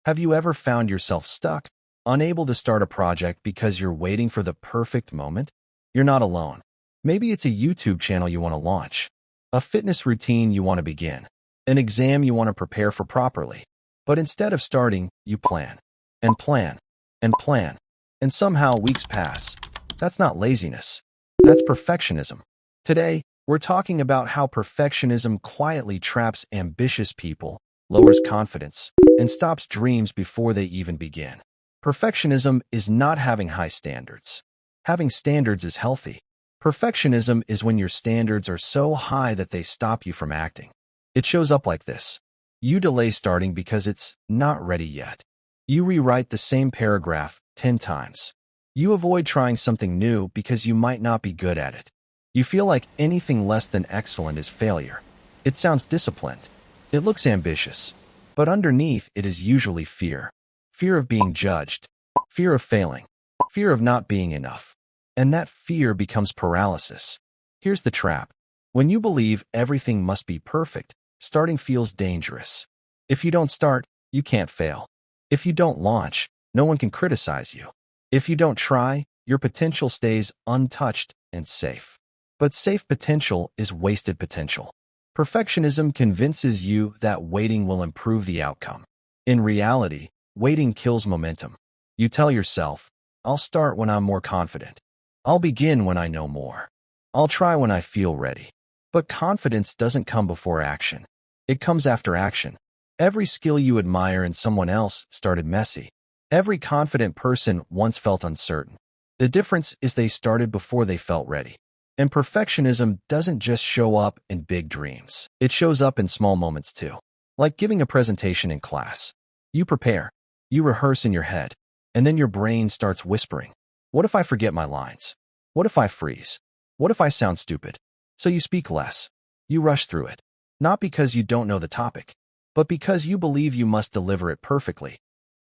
Have you ever found yourself stuck, unable to start a project because you're waiting for the perfect moment? You're not alone. Maybe it's a YouTube channel you want to launch, a fitness routine you want to begin, an exam you want to prepare for properly. But instead of starting, you plan, and plan, and plan, and somehow weeks pass. That's not laziness. That's perfectionism. Today, we're talking about how perfectionism quietly traps ambitious people, lowers confidence, and stops dreams before they even begin. Perfectionism is not having high standards. Having standards is healthy. Perfectionism is when your standards are so high that they stop you from acting. It shows up like this. You delay starting because it's not ready yet. You rewrite the same paragraph 10 times. You avoid trying something new because you might not be good at it. You feel like anything less than excellent is failure. It sounds disciplined. It looks ambitious. But underneath it is usually fear. Fear of being judged. Fear of failing. Fear of not being enough. And that fear becomes paralysis. Here's the trap. When you believe everything must be perfect, starting feels dangerous. If you don't start, you can't fail. If you don't launch, no one can criticize you. If you don't try, your potential stays untouched and safe. But safe potential is wasted potential. Perfectionism convinces you that waiting will improve the outcome. In reality, waiting kills momentum. You tell yourself, I'll start when I'm more confident. I'll begin when I know more. I'll try when I feel ready. But confidence doesn't come before action. It comes after action. Every skill you admire in someone else started messy. Every confident person once felt uncertain. The difference is they started before they felt ready. And perfectionism doesn't just show up in big dreams. It shows up in small moments too. Like giving a presentation in class. You prepare. You rehearse in your head. And then your brain starts whispering. What if I forget my lines? What if I freeze? What if I sound stupid? So you speak less. You rush through it. Not because you don't know the topic, but because you believe you must deliver it perfectly.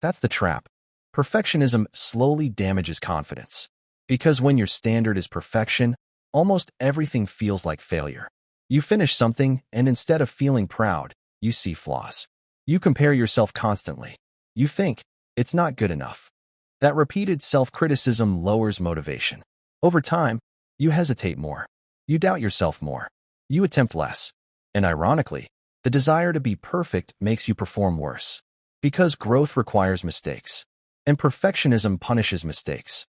That's the trap. Perfectionism slowly damages confidence. Because when your standard is perfection, almost everything feels like failure. You finish something, and instead of feeling proud, you see flaws. You compare yourself constantly. You think, it's not good enough. That repeated self-criticism lowers motivation. Over time, you hesitate more. You doubt yourself more. You attempt less. And ironically, the desire to be perfect makes you perform worse. Because growth requires mistakes. And perfectionism punishes mistakes.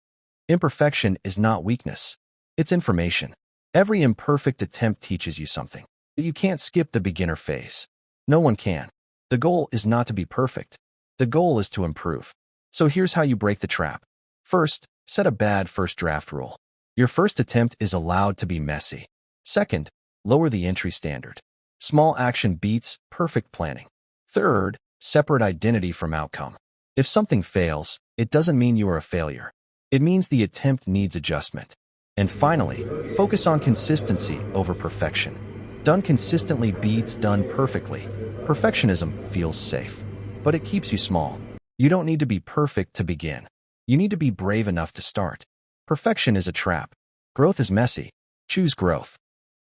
Imperfection is not weakness. It's information. Every imperfect attempt teaches you something. You can't skip the beginner phase. No one can. The goal is not to be perfect. The goal is to improve. So here's how you break the trap. First, set a bad first draft rule. Your first attempt is allowed to be messy. Second, lower the entry standard. Small action beats perfect planning. Third, separate identity from outcome. If something fails, it doesn't mean you are a failure. It means the attempt needs adjustment. And finally, focus on consistency over perfection. Done consistently beats done perfectly. Perfectionism feels safe, but it keeps you small. You don't need to be perfect to begin. You need to be brave enough to start. Perfection is a trap. Growth is messy. Choose growth.